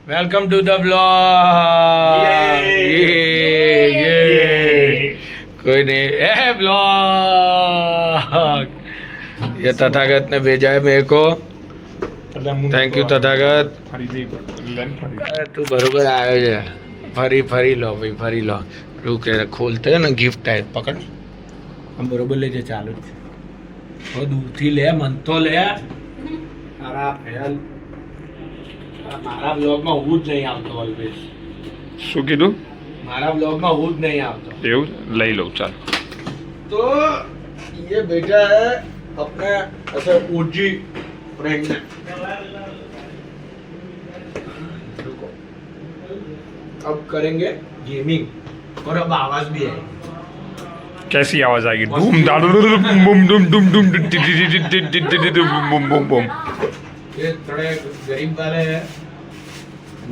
Welcome to the blog. कोई नहीं ए blog. ये तथागत ने भेजा है मेरे को. Thank you Tathagat. તું બરોબર આવ્યો છે. ફરી લો ભાઈ, ફરી લો. રૂકે ખોલતે ને ગિફ્ટ है પકડ. આમ બરોબર લેજે. ચાલુ જ છે. હવે દૂરથી લે, મન તો લે. મારા ફેલ મારા બ્લોગમાં હું જ નહીં આવતો ઓલવેઝ. શું કીધું? મારા બ્લોગમાં હું જ નહીં આવતો. એવું લઈ લઉં ચાલ. तो ये बेटा है अपने ऐसे ओजी फ्रेंड है. अब करेंगे गेमिंग और अब आवाज भी है. कैसी आवाज आएगी? धूम धाम बूम डूम डूम डूम बूम बूम बूम. ये थोड़े गरीब वाले हैं,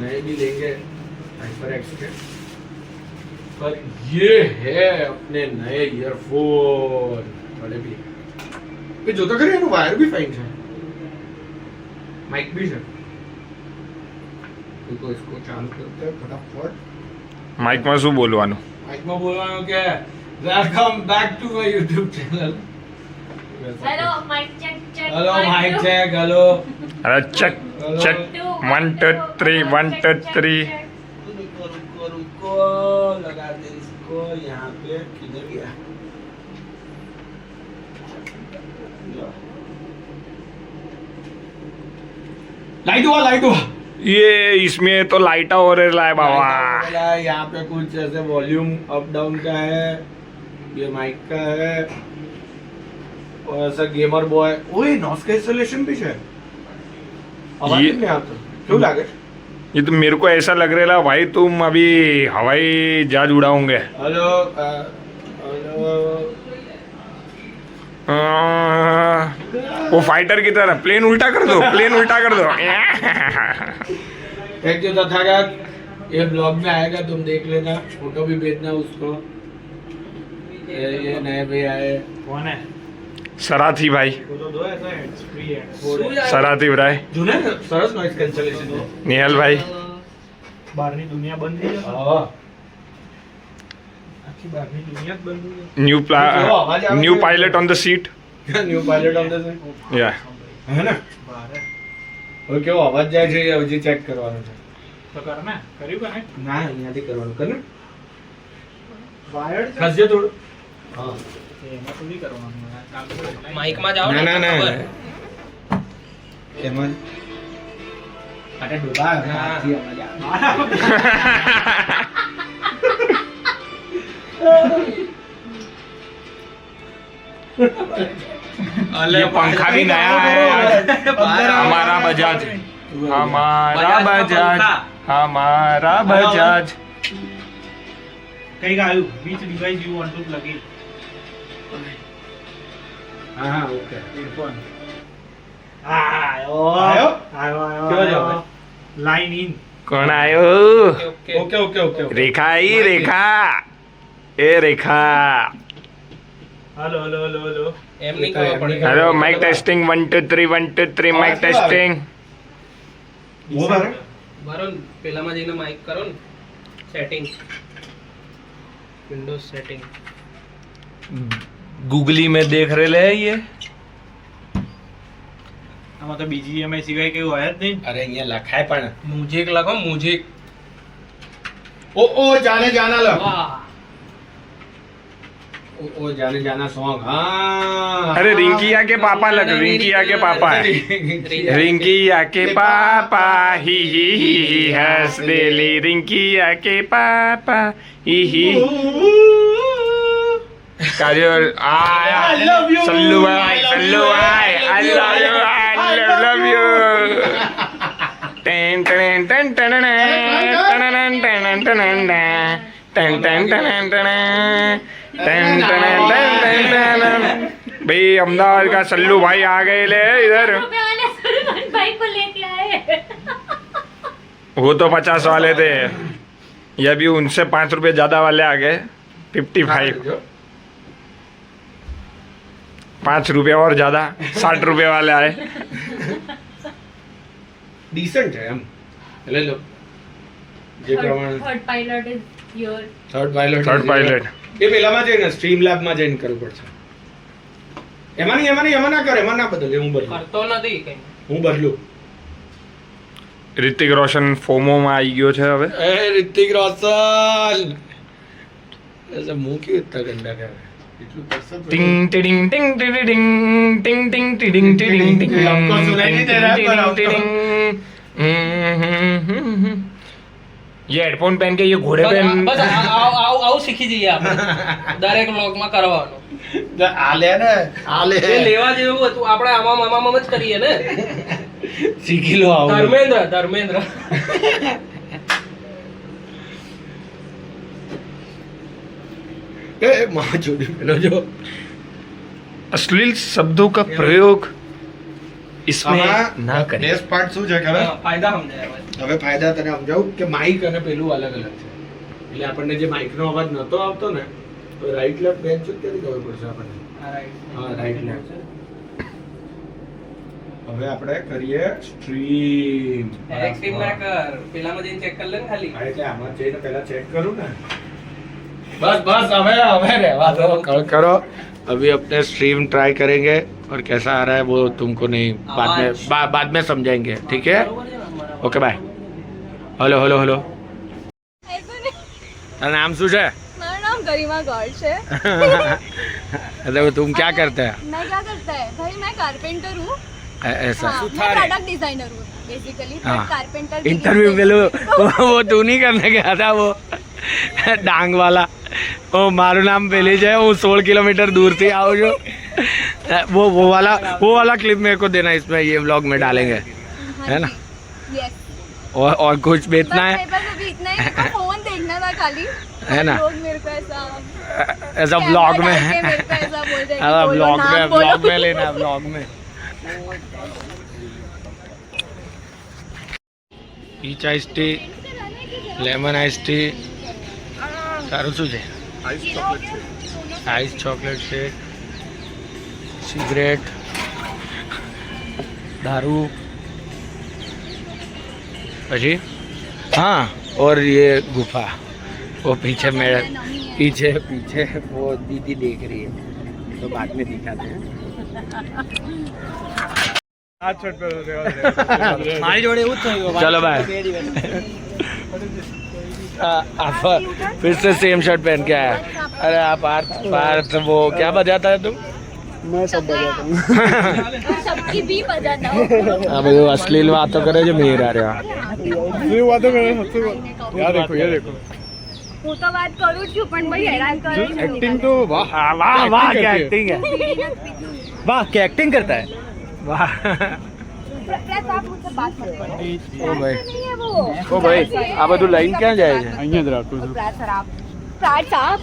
नए भी लेंगे HyperX के. पर ये है अपने नए ईयरफोन बड़े भी. ये जो तो करे ना वायर भी फाइन है, माइक भी है. तो इसको चालू करते हैं फटाफट. माइक में શું બોલવાનું? माइक में बोलવાનું કે welcome back to my YouTube channel. Hello mike check check. Hello mike check. Hello અરે ચેક ચેક 1 2 3 1 2 3. रुको लगा दे इसको यहाँ पे. किधर गया? लाइट हुआ. ये इसमें तो लाइटा हो रहा है बाबा. यहाँ पे कुछ ऐसे वॉल्यूम अप डाउन का है, ये माइक का है और ऐसा गेमर बॉय. ओए नॉइस कैंसलेशन भी है. आवाज ये- नहीं आता. क्यों लागे? ये तो मेरे को ऐसा लग रहा है भाई तुम अभी हवाई जहाज उड़ाओगे. Hello hello. वो फाइटर की तरह प्लेन उल्टा कर दो, प्लेन उल्टा कर दो. Thank you Tathagat. ये ब्लॉग में आएगा, तुम देख लेना. फोटो भी भेजना उसको. ये नए भाई आए. कौन है? सराथी भाई, वो तो दो ऐसा है फ्री है. सराथी भाई, જૂને સરસ નોઇઝ કેન્સલેશન છે. निहल भाई. બહારની દુનિયા બંધ થઈ જશે. હા. આખી બહારની દુનિયા જ બંધ થઈ જશે. New pilot on the seat. New pilot on the या હે ને. બહાર હવે કેવો અવાજ જાય છે એ હજી ચેક કરવાનો છે. તો કર ને કર્યું કે નહીં? ના અહીંયાથી કરવાનું. કર ને. વાયર્ડ છે? ખસજે થોડું. હા. એમાં થોડી કરવાનું હોય. કામ તો એટલા માઇકમાં જાઓ ના ને ના ખબર. ના એમાં અરે ડોબા હાથી અવાજ આવે. ये पंखा भी नया है हमारा बजाज, हमारा बजाज, हमारा बजाज. કંઈક આવ્યું. which device you want to plug in? હા હા ઓકે. earphone. આવ્યો. કેવો જવાબ? Line in. कौन आयो? Okay okay okay okay. Rekha ही रेखा. ए Rekha. Hello hello hello hello. એમ નહીં ખબર પડે. Hello mic testing 1 2 3 1 2 3 mic testing. वो बारे મારો ને પેલામાં જઈને માઇક કરો ને સેટિંગ, વિન્ડોઝ સેટિંગ. गूगली में देख रहे ले ये. આમાં તો BGMI સિવાય કેવું હોય જ નહીં. અરે અહીંયા લખાય પણ. મ્યુઝિક લખો મ્યુઝિક. ओ जाने जाना लो. વાહ. ओ जाने जाना सॉन्ग. हाँ. अरे रिंकिया के पापा लग, रिंकिया के पापा है. रिंकिया के पापा ही हंस देली. रिंकिया के पापा ही काजल आया. I love you. सल्लू भाई, सल्लू भाई, I love you, I love you. Ten ten ten ten ten ten ten ten ten ten ten ten. भाई अहमदाबाद का सल्लू भाई आ गए ले इधर. रुपए वाले सुरमन भाई को लेके आए. वो तो 50 वाले थे, ये भी उनसे 5 रुपए ज्यादा वाले आ गए. 55. 5 रुपए और ज्यादा 60 रुपए वाले आए. ડિસન્ટ છે એમ. એટલે લો જે પ્રમાણે Third pilot is here. Third pilot third pilot એ પેલામાં જઈને સ્ટ્રીમ લેબમાં જઈને કરવું પડશે. એમાં ના કરે, એમાં ના બદલે, હું બદલું. કરતો નથી કઈ. હું બદલું. રિતિક રોશન ફોમોમાં આવી ગયો છે હવે. એ ऋतिक रोशन ऐसा मुंह क्यों इतना गंदा कर रहा है? इतना परसों टिंग टिडिंग टिंग टिडिंग टिंग टिंग टिडिंग टिडिंग टिंग आपको सुनाई नहीं दे रहा है पर आपको ये हेडफोन पहन के ये घोड़े पे બસ આવું શીખી જઈએ આપણે દરેક વ્લોગમાં કરવાનું. आले ना आले એ લેવા જેવું હતું આપણે આમાં જ કરીએ ને. सीखी लो आओ ધર્મેન્દ્ર ए मां जोड़ी मिलो जो अश्लील शब्दों का प्रयोग इसमें ना करें. બેસ્ટ પાર્ટ શું છે ખબર? ફાયદા સમજાય હવે. હવે ફાયદા તને સમજાવું કે માઇક અને પેલું અલગ અલગ છે. એટલે આપણને જે માઇકનો અવાજ નતો આવતો ને તો રાઈટ લેફ્ટ બેન્ચ જ ક્યાંથી ખબર પડશે આપણને? હા રાઈટ લેફ્ટ. હવે આપણે કરીએ સ્ટ્રીમ. ડાયરેક્ટ સ્ટ્રીમ ના કર, પેલામાં જઈને ચેક કર લે ને ખાલી. હા, એટલે આમાં જઈને પહેલા ચેક કરું ને. बस હવે रहवा दो, करो. अभी अपने स्ट्रीम ट्राई करेंगे और कैसा आ रहा है वो तुमको नहीं बाद में समझाएंगे, ठीक है? Okay bye. Hello hello hello. તારું નામ શું છે? मेरा नाम गरिमा गौड़ है. मतलब तुम क्या करते हैं? मैं क्या करता है भाई, मैं कारपेंटर हूँ. ऐसा हाँ, मैं प्रोडक्ट डिजाइनर हूँ बेसिकली. हाँ. कारपेंटर इंटरव्यू पे लो वो तू नहीं करने गया था वो डांग वाला. ओ मारू नाम पहले है, वो 16 किलोमीटर दूर से आओ जो वो वाला क्लिप मेरे को देना, इसमें ये व्लॉग में डालेंगे, है ना? यस. और कुछ बेचना है, बस अभी इतना ही. मेरे को फोन देखना था खाली, है ना? लोग मेरे को ऐसा व्लॉग में मेरे को ऐसा बोल रहे हैं कि हाँ बोलो, व्लॉग नाम में बोलो. व्लॉग में लेना, व्लॉग में. Peach ice tea, lemon ice tea. તારું શું છે? આઈસ ચોકલેટ શેક, સિગરેટ, दारू, પછી हाँ और ये गुफा वो पीछे मेरे पीछे वो दीदी देख रही है तो बाद में दिखाते हैं. મારી જોડે એવું જ થયું. चलो बाय. फिर से सेम शर्ट पहन के आया. अरे आप पार्थ वो क्या बजाता है तुम? मैं सबकी भी बजाता हूँ. अब वो अश्लील बातों करे जो मेर आ रहा. હું તો વાત કરું છું પણ ભાઈ હેરાન કરે છે. एक्टिंग तो वाह वाह वाह क्या एक्टिंग है. वाह क्या एक्टिंग करता है. वाह. प्रेस आप मुझसे बात मत करो. ओ भाई, नहीं है वो. ओ भाई આ બધું લઈને ક્યાં જાય છે? અહીંયા જ રાખું છું. પ્રાટ સાહેબ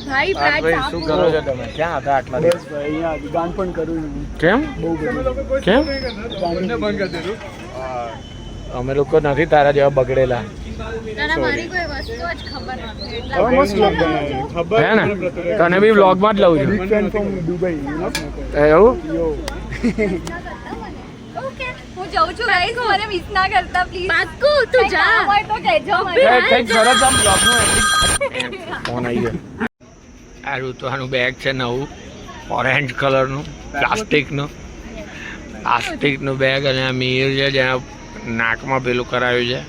ભાઈ, આ પ્રાટ ભાઈ સાહેબ શું કરો છો તમે? ક્યાં હતા આટલા દિવસ? અહીંયા ગાન પણ કરું છું. કેમ કેમ? ગાનને બંધ કરી દીધું. અમે લોકો નથી તારા જેવા બગડેલા, તને મારી કોઈ વસ્તુ જ ખબર નથી એટલે હવે મસ્ત વ્લોગ બનાવ્યો. ખબર હે ને? તને બી વ્લોગમાં જ લઉં છું. Big fan from Dubai. એવું? ઓકે હું જાઉં છું ગાઈસ, મને મિસ ના કરતા પ્લીઝ. પાક્કુ તું જા. હોય તો કહેજો મને. કંઈક સરસ આમ બ્લોગનું ફોન આવી ગયો. આ ઋતુનું બેગ છે નવું, ઓરેન્જ કલરનું પ્લાસ્ટિકનું બેગ, અને આ મીર છે જ્યાં નાકમાં પેલું કરાવ્યું છે.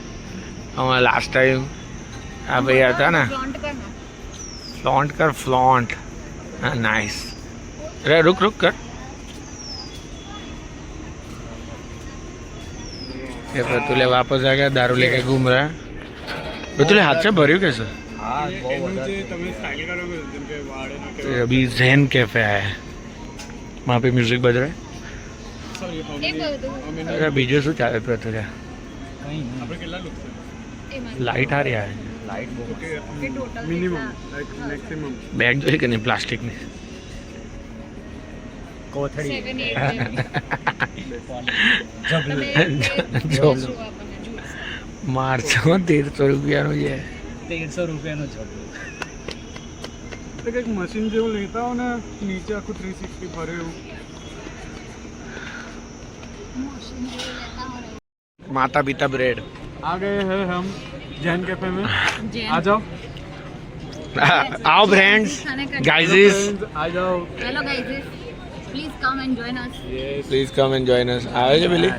અમે લાસ્ટ ટાઈમ આ ભાઈ હતા ને, ફ્લોન્ટ हाँ नाइस. अरे रुक कर. ये प्रतुले वापस आ गया, दारू लेके घूम रहा है. प्रतुले हाथ से भर्યું कैसे? तो अभी ज़ेन कैफे आया है, वहाँ पे म्यूजिक बज रहा है. अरे बीजे શું ચાલે પ્રતુલે? લાઈટ આ રહ્યા છે. Minimum like maximum. બેગ જોઈ કે નહીં પ્લાસ્ટિકની? કોથળી. જો મારસો 1300 રૂપિયાનું છે. 1300 રૂપિયાનો છોકરો. તો કંઈક મશીન જેવું લેતા હો ને, નીચે આખું 360 ફરે એવું. माता पिता ब्रेड. आ गए हैं हम जैन कैफे में आ जाओ आओ फ्रेंड्स गाइस आ जाओ hello guys please come and join us please come and join us આવે છે પેલી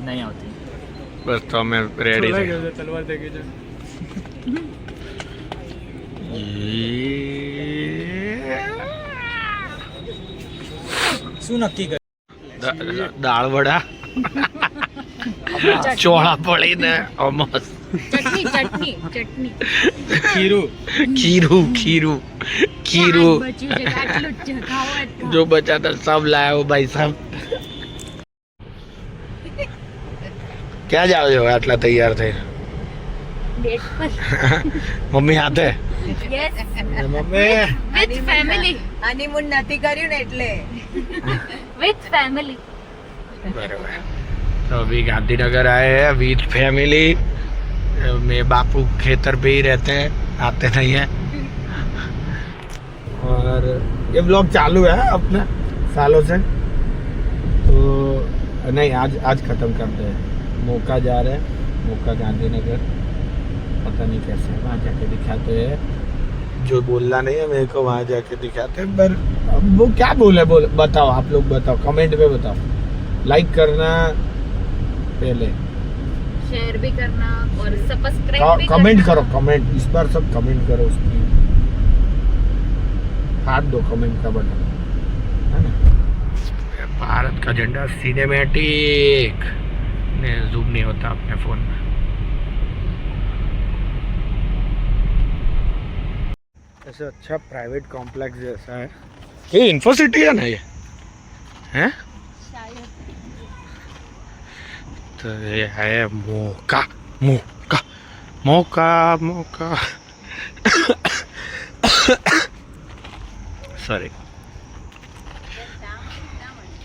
नहीं आती બસ તો અમે રેડી છે तलवार देखे जो શું નક્કી કર્યું દાળ વડા ચોળા પડીને મસ્ત चटनी चटनी चटनी ખીરું खीरू खीरू खीरू बच्चों से काटलू खावत जो बचा था सब लाया हो भाई साहब क्या जाओ जो आटला तैयार थे डेट पर मम्मी हाथे yes mummy with family honeymoon નથી કર્યું ને એટલે विथ फैमिली बराबर तो अभी गांधीनगर आए हैं विथ फैमिली में बापू खेतर पे ही रहते हैं आते नहीं है और ये ब्लॉग चालू है अपने सालों से तो नहीं आज खत्म करते हैं मौका जा रहे हैं मौका गांधीनगर पता नहीं कैसे वहाँ जाके दिखाते हैं जो बोलना नहीं है मेरे को वहाँ जाके दिखाते हैं पर अब वो क्या बोले बताओ आप लोग बताओ कमेंट में बताओ लाइक करना पहले शेयर भी करना और सब्सक्राइब भी कमेंट करना। करो कमेंट इस बार सब कमेंट करो उसकी हाथ दो कमेंट का बटन है ना भारत का झंडा सिनेमैटिक ने जूम नहीं होता अपने फोन में ऐसे अच्छा प्राइवेट कॉम्प्लेक्स जैसा है ये इन्फोसिटी है ना ये हैं तो ये है मौका मौका मौका मौका सॉरी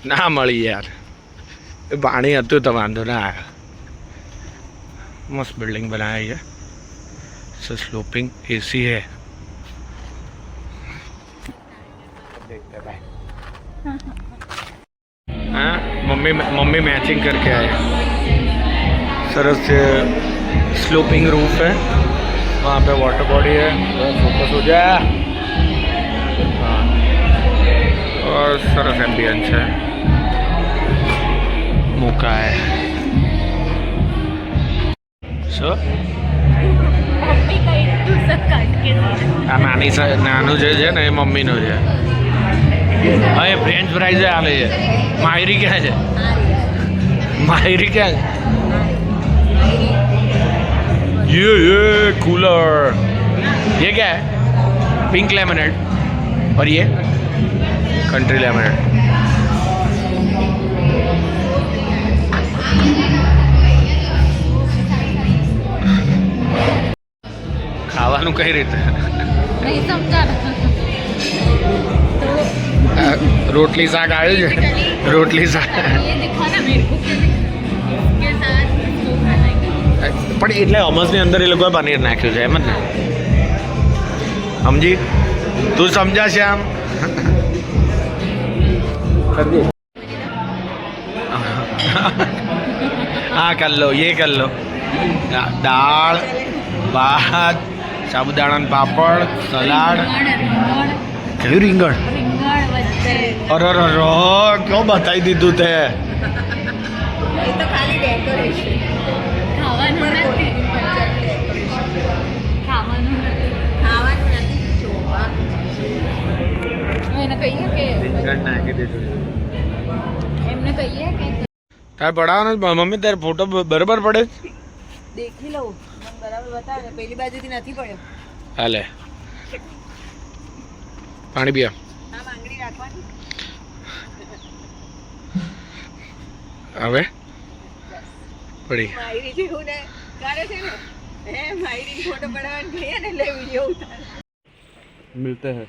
ना मળી यार પાણી હતું તો વાંધો ના આવ્યો મસ્ત બિલ્ડિંગ બનાવી है स्लोपिंग एसी है हाँ मम्मी मैचिंग करके आए सरस से स्लोपिंग रूफ है वहाँ पे वाटर बॉडी है फोकस हो जाए हाँ और सरस एम्बियंस है मौका है सो મમ્મી કઈ તું સબ કાટ કે આ નાનું જે છે ને એ મમ્મીનું છે હવે ફ્રેન્ચ ફ્રાઈઝ આલે છે માયરી ક્યાં છે માયરી ક્યાં ये कूलर ये क्या है पिंक लेमनेड और ये कंट्री लेमनेड ખાવાનું કઈ રીતે નહીં સમજા રોટલી શાક આવ્યું છે રોટલી શાક ये दिखा ना मेरे को के साथ इसको बनाएंगे પણ એટલે અમસની અંદર એ લોકોએ પનીર નાખ્યું છે એમ જ ને સમજી તું સમજા શ્યામ हाँ कर लो ये कर लो दाल भात साबुदाणा पापड़ सलाड क्यों રીંગણ રીંગણ વચ્ચે અરે ક્यों बताई દીધું તે એ તો ખાલી ડેકોરેશન ખાવાનું નથી ખાવાનું નથી ખાવાનું નથી જોવા એને કહીએ કે રીંગણ નાખી દીધું એમને કહીએ કે તારે પડાવવાનો મમ્મી તારે ફોટો બરાબર પડે દેખી લઉં મને બરાબર બતાવે ને પેલી બાજુથી નથી પડ્યો હાલે પાણી પીવા આ માંગડી રાખવાની હવે પડી માયરી જેવું ને કરે છે ને હે માયરી ફોટો પડાવવાનું કહીએ ને એટલે વિડીયો ઉતાર मिलते हैं